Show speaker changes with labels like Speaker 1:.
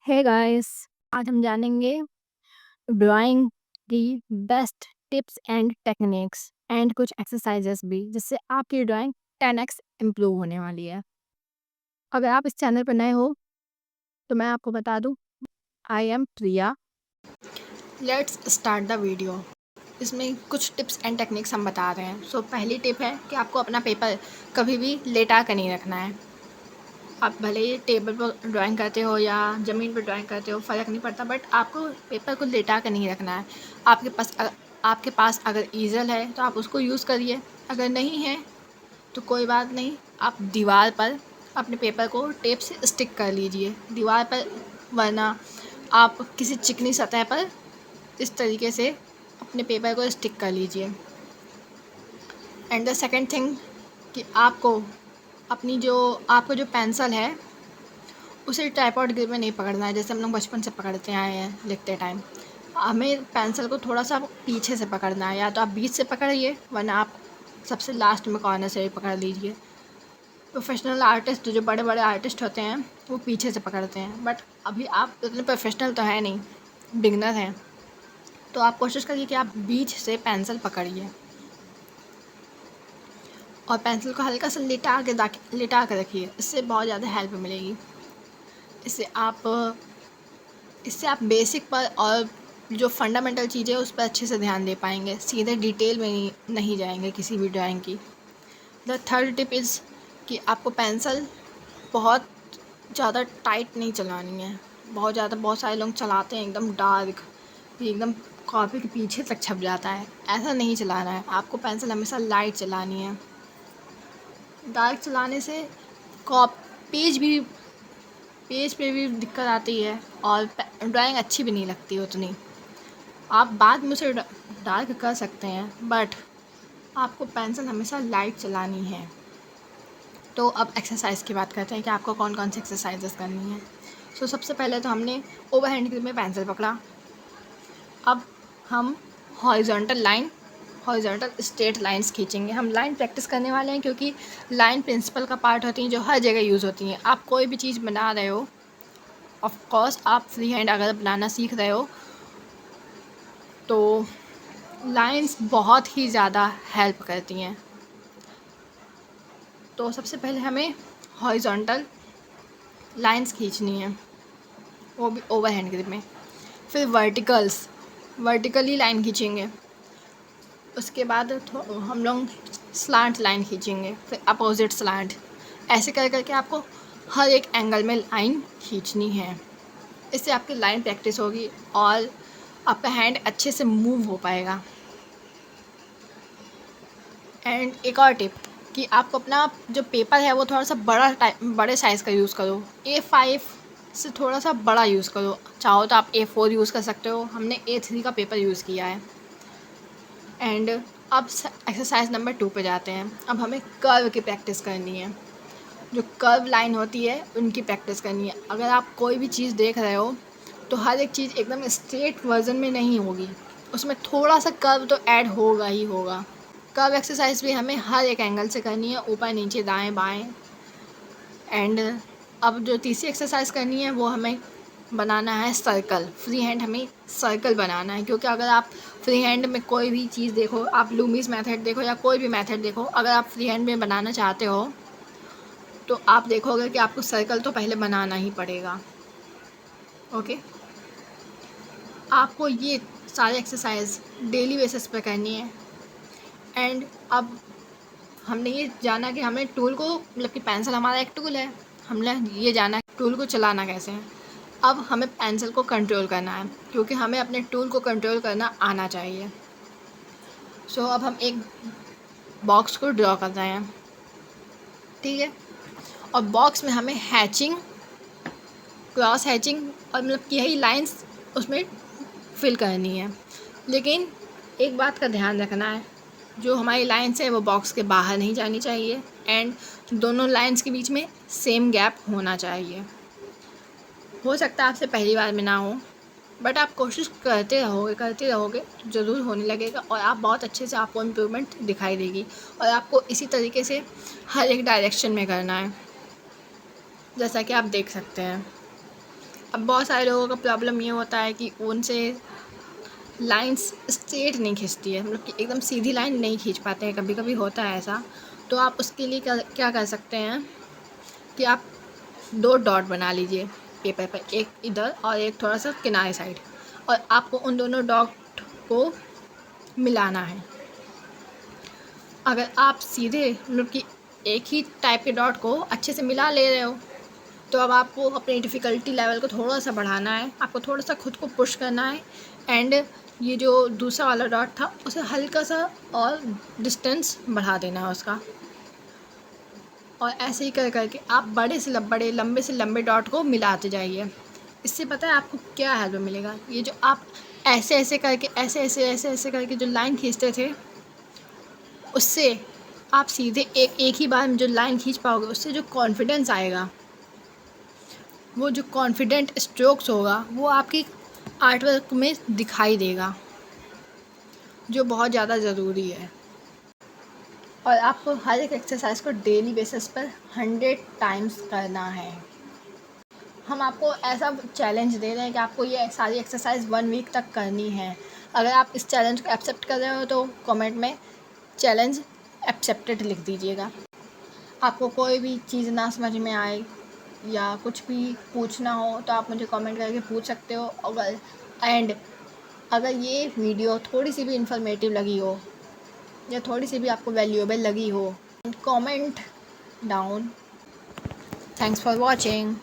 Speaker 1: Hey guys, आज हम जानेंगे ड्राइंग की best tips and techniques and कुछ एक्सरसाइजेस भी जिससे आपकी ड्राइंग 10x इम्प्रूव होने वाली है। अगर आप इस चैनल पर नए हो तो मैं आपको बता दूं, I am Priya.
Speaker 2: Let's start the video. इसमें कुछ टिप्स एंड टेक्निक्स हम बता रहे हैं। सो पहली टिप है कि आपको अपना पेपर कभी भी लेटा कर नहीं रखना है। आप भले ही टेबल पर ड्राइंग करते हो या ज़मीन पर ड्राइंग करते हो, फ़र्क नहीं पड़ता, बट आपको पेपर को लेटा कर नहीं रखना है। आपके पास अगर ईज़ल है तो आप उसको यूज़ करिए, अगर नहीं है तो कोई बात नहीं, आप दीवार पर अपने पेपर को टेप से स्टिक कर लीजिए दीवार पर, वरना आप किसी चिकनी सतह पर इस तरीके से अपने पेपर को स्टिक कर लीजिए। एंड द सेकंड थिंग कि आपको जो पेंसिल है उसे ट्राइपॉड ग्रिप में नहीं पकड़ना है, जैसे हम लोग बचपन से पकड़ते आए हैं लिखते टाइम। हमें पेंसिल को थोड़ा सा पीछे से पकड़ना है, या तो आप बीच से पकड़िए वरना आप सबसे लास्ट में कॉर्नर से भी पकड़ लीजिए। प्रोफेशनल आर्टिस्ट, जो बड़े बड़े आर्टिस्ट होते हैं, वो पीछे से पकड़ते हैं, बट अभी आप इतने प्रोफेशनल तो है नहीं, बिगनर हैं, तो आप कोशिश करिए कि आप बीच से पेंसिल पकड़िए और पेंसिल को हल्का सा लिटा के रखिए। इससे बहुत ज़्यादा हेल्प मिलेगी। इससे आप इससे आप बेसिक पर और जो फंडामेंटल चीज़ें उस पर अच्छे से ध्यान दे पाएंगे, सीधे डिटेल में नहीं जाएंगे किसी भी ड्राइंग की। द थर्ड टिप इज़ कि आपको पेंसिल बहुत ज़्यादा टाइट नहीं चलानी है। बहुत सारे लोग चलाते हैं एकदम डार्क, एकदम कॉपी के पीछे तक छप जाता है। ऐसा नहीं चलाना है, आपको पेंसिल हमेशा लाइट चलानी है। डार्क चलाने से कॉप पेज भी पेज पे भी दिक्कत आती है और ड्राइंग अच्छी भी नहीं लगती उतनी। आप बाद में उसे डार्क कर सकते हैं, बट आपको पेंसिल हमेशा लाइट चलानी है। तो अब एक्सरसाइज की बात करते हैं कि आपको कौन कौन सी एक्सरसाइजेस करनी है। सो सबसे पहले तो हमने ओवर हैंड ग्रिप में पेंसिल पकड़ा। अब हम हॉरिजॉन्टल स्ट्रेट लाइंस खींचेंगे। हम लाइन प्रैक्टिस करने वाले हैं, क्योंकि लाइन प्रिंसिपल का पार्ट होती हैं जो हर जगह यूज़ होती हैं। आप कोई भी चीज़ बना रहे हो, ऑफ कोर्स आप फ्री हैंड अगर बनाना सीख रहे हो तो लाइंस बहुत ही ज़्यादा हेल्प करती हैं। तो सबसे पहले हमें हॉरिजॉन्टल लाइंस खींचनी है, वो भी ओवर हैंड ग्रिप में। फिर वर्टिकली लाइन खींचेंगे। उसके बाद हम लोग स्लांट लाइन खींचेंगे, फिर अपोजिट स्लांट। ऐसे कर करके आपको हर एक एंगल में लाइन खींचनी है। इससे आपकी लाइन प्रैक्टिस होगी और आपका हैंड अच्छे से मूव हो पाएगा। एंड एक और टिप कि आपको अपना जो पेपर है वो थोड़ा सा बड़े साइज़ का यूज़ करो। A5 से थोड़ा सा बड़ा यूज़ करो। चाहो तो आप A4 यूज़ कर सकते हो, हमने A3 का पेपर यूज़ किया है। एंड अब एक्सरसाइज नंबर 2 पे जाते हैं। अब हमें कर्व की प्रैक्टिस करनी है। जो कर्व लाइन होती है उनकी प्रैक्टिस करनी है। अगर आप कोई भी चीज़ देख रहे हो तो हर एक चीज़ एकदम स्ट्रेट वर्जन में नहीं होगी, उसमें थोड़ा सा कर्व तो ऐड होगा ही होगा। कर्व एक्सरसाइज भी हमें हर एक एंगल से करनी है, ऊपर नीचे दाएं बाएं। एंड अब जो तीसरी एक्सरसाइज करनी है वो हमें बनाना है सर्कल। फ्री हैंड हमें सर्कल बनाना है, क्योंकि अगर आप फ्री हैंड में कोई भी चीज़ देखो, आप लूमीज मेथड देखो या कोई भी मेथड देखो, अगर आप फ्री हैंड में बनाना चाहते हो तो आप देखोगे कि आपको सर्कल तो पहले बनाना ही पड़ेगा। ओके, आपको ये सारे एक्सरसाइज डेली बेसिस पे करनी है। एंड अब हमने ये जाना कि हमें टूल को, मतलब कि पेंसिल हमारा एक टूल है, हमने ये जाना टूल को चलाना कैसे है। अब हमें पेंसिल को कंट्रोल करना है, क्योंकि हमें अपने टूल को कंट्रोल करना आना चाहिए। सो अब हम एक बॉक्स को ड्रॉ कर रहे हैं, ठीक है, और बॉक्स में हमें हैचिंग, क्रॉस हैचिंग और मतलब कि यही लाइंस उसमें फिल करनी है। लेकिन एक बात का ध्यान रखना है, जो हमारी लाइंस है वो बॉक्स के बाहर नहीं जानी चाहिए, एंड दोनों लाइंस के बीच में सेम गैप होना चाहिए। हो सकता है आपसे पहली बार में ना हो, बट आप कोशिश करते रहोगे तो ज़रूर होने लगेगा, और आप बहुत अच्छे से आपको इम्प्रूवमेंट दिखाई देगी। और आपको इसी तरीके से हर एक डायरेक्शन में करना है, जैसा कि आप देख सकते हैं। अब बहुत सारे लोगों का प्रॉब्लम ये होता है कि उनसे लाइन्स स्ट्रेट नहीं खिंचती है, मतलब कि एकदम सीधी लाइन नहीं खींच पाते हैं, कभी कभी होता है ऐसा। तो आप उसके लिए क्या क्या कर सकते हैं कि आप 2 डॉट बना लीजिए पेपर पर, एक इधर और एक थोड़ा सा किनारे साइड, और आपको उन दोनों डॉट को मिलाना है। अगर आप सीधे मतलब कि एक ही टाइप के डॉट को अच्छे से मिला ले रहे हो, तो अब आपको अपनी डिफ़िकल्टी लेवल को थोड़ा सा बढ़ाना है, आपको थोड़ा सा खुद को पुश करना है। एंड ये जो दूसरा वाला डॉट था उसे हल्का सा और डिस्टेंस बढ़ा देना है उसका, और ऐसे ही कर करके आप बड़े से बड़े, लंबे से लंबे डॉट को मिलाते जाइए। इससे पता है आपको क्या हेल्प मिलेगा, ये जो आप ऐसे ऐसे करके ऐसे करके जो लाइन खींचते थे, उससे आप सीधे एक एक ही बार में जो लाइन खींच पाओगे, उससे जो कॉन्फिडेंस आएगा, वो जो कॉन्फिडेंट स्ट्रोक्स होगा, वो आपकी आर्ट वर्क में दिखाई देगा, जो बहुत ज़्यादा ज़रूरी है। और आपको हर एक एक्सरसाइज को डेली बेसिस पर 100 टाइम्स करना है। हम आपको ऐसा चैलेंज दे रहे हैं कि आपको ये सारी एक्सरसाइज 1 वीक तक करनी है। अगर आप इस चैलेंज को एक्सेप्ट कर रहे हो तो कमेंट में चैलेंज एक्सेप्टेड लिख दीजिएगा। आपको कोई भी चीज़ ना समझ में आए या कुछ भी पूछना हो तो आप मुझे कमेंट करके पूछ सकते हो। अगर ये वीडियो थोड़ी सी भी इंफॉर्मेटिव लगी हो या थोड़ी सी भी आपको वैल्यूएबल लगी हो, comment down. Thanks for watching.